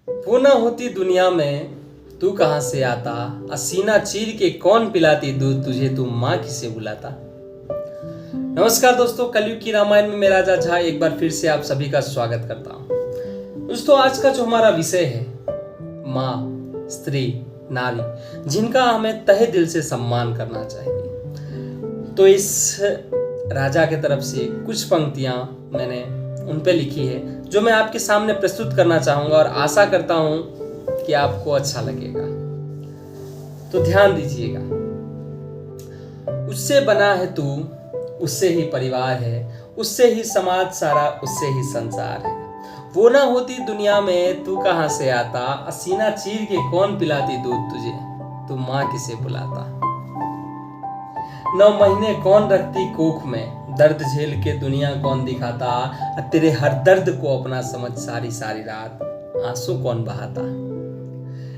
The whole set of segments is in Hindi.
वो ना होती दुनिया में तू कहाँ से आता, सीना चीर के कौन पिलाती दूध तुझे, तू माँ किसे बुलाता। नमस्कार दोस्तों, कलयुग की रामायण में मैं राजा झा एक बार फिर से आप सभी का स्वागत करता हूँ। दोस्तों, आज का जो हमारा विषय है माँ, स्त्री, नारी, जिनका हमें तहे दिल से सम्मान करना चाहिए। तो इस राजा के तरफ से कुछ पंक्तियां मैंने उन पे लिखी है जो मैं आपके सामने प्रस्तुत करना चाहूंगा और आशा करता हूं कि आपको अच्छा लगेगा। तो ध्यान दीजिएगा। उससे बना है तू, उससे ही परिवार है, उससे ही समाज सारा, उससे ही संसार है। वो ना होती दुनिया में तू कहाँ से आता, सीना चीर के कौन पिलाती दूध तुझे, तू माँ किसे बुलाता। 9 महीने कौन रखती कोख में, दर्द झेल के दुनिया कौन दिखाता, तेरे हर दर्द को अपना समझ सारी सारी रात आंसू कौन बहाता।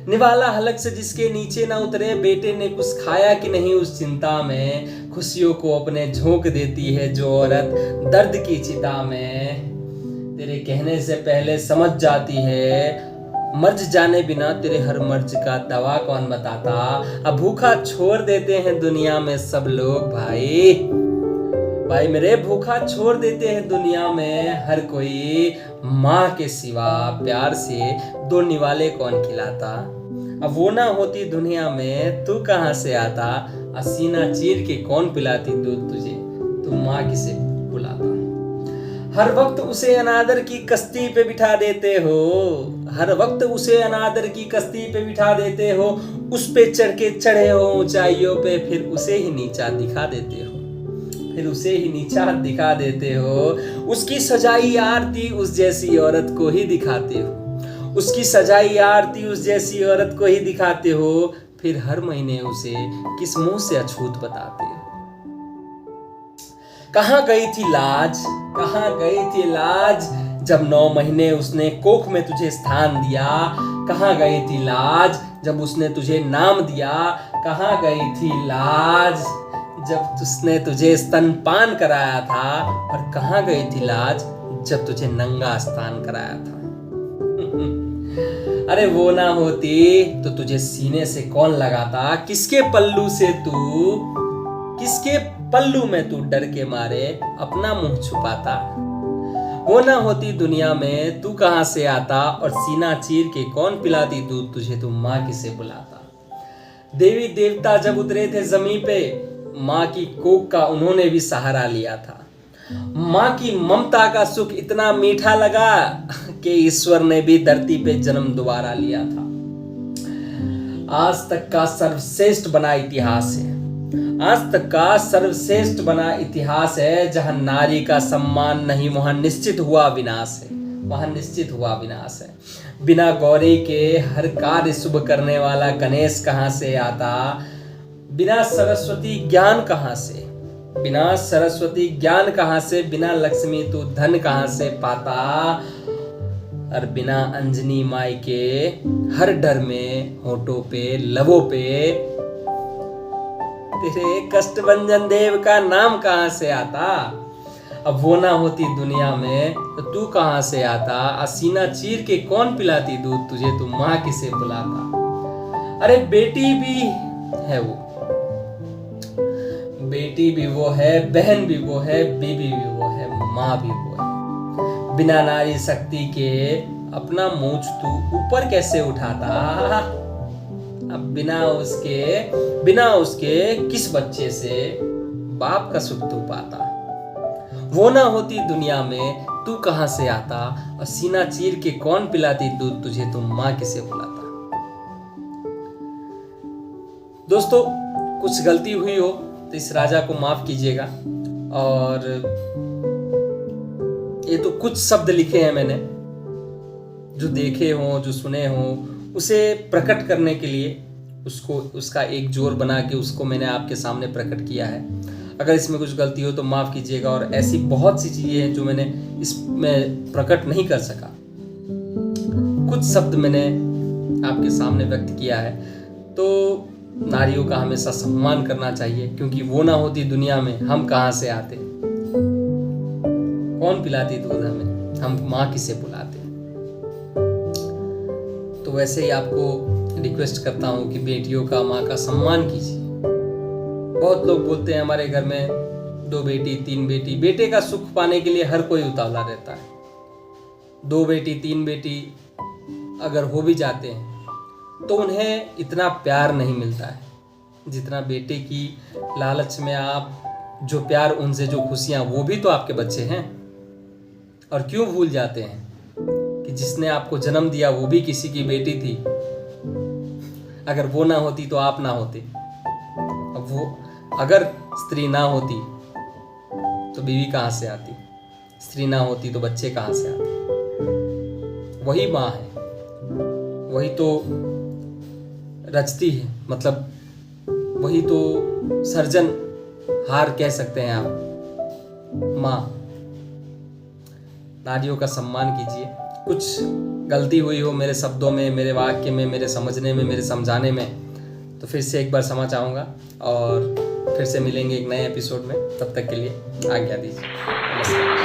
निवाला हलक से जिसके नीचे ना उतरे, बेटे ने कुछ खाया कि नहीं उस चिंता में, खुशियों को अपने झोंक देती है जो औरत दर्द की चिता में। तेरे कहने से पहले समझ जाती है, मर्ज जाने बिना तेरे हर मर्ज का दवा कौन बताता। अब भूखा छोड़ देते हैं दुनिया में सब लोग, भाई मेरे भूखा छोड़ देते हैं दुनिया में हर कोई, माँ के सिवा प्यार से 2 निवाले कौन खिलाता। अब वो ना होती दुनिया में तू कहाँ से आता, सीना चीर के कौन पिलाती दूध तुझे, तू माँ किसे बुलाता। हर वक्त उसे अनादर की कश्ती पे बिठा देते हो, हर वक्त उसे अनादर की कश्ती पे बिठा देते हो, उस पे चढ़ के चढ़े हो ऊंचाइयों पे, फिर उसे ही नीचा दिखा देते हो, फिर उसे ही नीचा दिखा देते हो। उसकी सजाई आरती उस जैसी औरत को ही दिखाते हो, उसकी सजाई आरती उस जैसी औरत को ही दिखाते हो, फिर हर महीने उसे किस मुंह से अछूत बताते हो। कहाँ गई थी लाज, कहाँ गई थी लाज, जब 9 महीने उसने कोख में तुझे स्थान दिया। कहाँ गई थी लाज जब उसने तुझे नाम दिया, कहाँ गई थी लाज जब उसने तुझे स्तनपान कराया था, और कहाँ गई थी लाज जब तुझे नंगा स्नान कराया था। अरे वो ना होती तो तुझे सीने से कौन लगाता, किसके पल्लू से तू, किसके पल्लू में तू डर के मारे अपना मुंह छुपाता। वो ना होती दुनिया में तू कहाँ से आता, और सीना चीर के कौन पिलाती दूध तुझे, तू माँ किसे बुलाता। देवी देवता जब उतरे थे जमीन पे, माँ की कोख का उन्होंने भी सहारा लिया था। माँ की ममता का सुख इतना मीठा लगा कि ईश्वर ने भी धरती पे जन्म दोबारा लिया था। आज तक का सर्वश्रेष्ठ बना इतिहास है, आज तक का सर्वश्रेष्ठ बना इतिहास है। जहां नारी का सम्मान नहीं वहां निश्चित हुआ विनाश है, वहां निश्चित हुआ विनाश है। बिना गौरी के हर कार्य शुभ करने वाला गणेश कहां से आता, बिना सरस्वती ज्ञान कहां से, बिना सरस्वती ज्ञान कहां से, बिना लक्ष्मी तू धन कहां से पाता। और बिना अंजनी माई के हर डर में होठों पे लबों पे तेरे कष्टभंजन देव का नाम कहां से आता। अब वो ना होती दुनिया में तो तू कहां से आता, सीना चीर के कौन पिलाती दूध तुझे, तू माँ किसे बुलाता। अरे बेटी भी है वो, बेटी भी वो है, बहन भी वो है, बीबी भी वो है, माँ भी वो है। बिना नारी शक्ति के अपना मूंछ तू ऊपर कैसे उठाता। अब बिना उसके किस बच्चे से बाप का सुख तू पाता। वो ना होती दुनिया में तू कहां से आता, और सीना चीर के कौन पिलाती दूध तुझे, तू माँ किसे बुलाता। दोस्तों, कुछ गलती हुई हो तो इस राजा को माफ कीजिएगा। और ये तो कुछ शब्द लिखे हैं मैंने, जो देखे हों, जो सुने हों, उसे प्रकट करने के लिए उसका एक जोर बना के उसको मैंने आपके सामने प्रकट किया है। अगर इसमें कुछ गलती हो तो माफ़ कीजिएगा। और ऐसी बहुत सी चीज़ें हैं जो मैंने इसमें प्रकट नहीं कर सका। कुछ शब्द मैंने आपके सामने व्यक्त किया है। तो नारियों का हमेशा सम्मान करना चाहिए, क्योंकि वो ना होती दुनिया में हम कहाँ से आते, कौन पिलाती दूध हमें, हम माँ किसे बुलाते। तो वैसे ही आपको रिक्वेस्ट करता हूँ कि बेटियों का, माँ का सम्मान कीजिए। बहुत लोग बोलते हैं हमारे घर में 2 बेटी 3 बेटी, बेटे का सुख पाने के लिए हर कोई उतावला रहता है। 2 बेटी 3 बेटी अगर हो भी जाते हैं तो उन्हें इतना प्यार नहीं मिलता है जितना बेटे की लालच में आप जो प्यार, उनसे जो खुशियाँ, वो भी तो आपके बच्चे हैं। और क्यों भूल जाते हैं कि जिसने आपको जन्म दिया वो भी किसी की बेटी थी। अगर वो ना होती तो आप ना होते। अब वो अगर स्त्री ना होती तो बीवी कहाँ से आती, स्त्री ना होती तो बच्चे कहाँ से आते। वही माँ है, वही तो रचती है, मतलब वही तो सर्जनहार कह सकते हैं आप, माँ। नारियों का सम्मान कीजिए। कुछ गलती हुई हो मेरे शब्दों में, मेरे वाक्य में, मेरे समझने में, मेरे समझाने में, तो फिर से एक बार क्षमा चाहूँगा और फिर से मिलेंगे एक नए एपिसोड में। तब तक के लिए आज्ञा दीजिए। नमस्कार।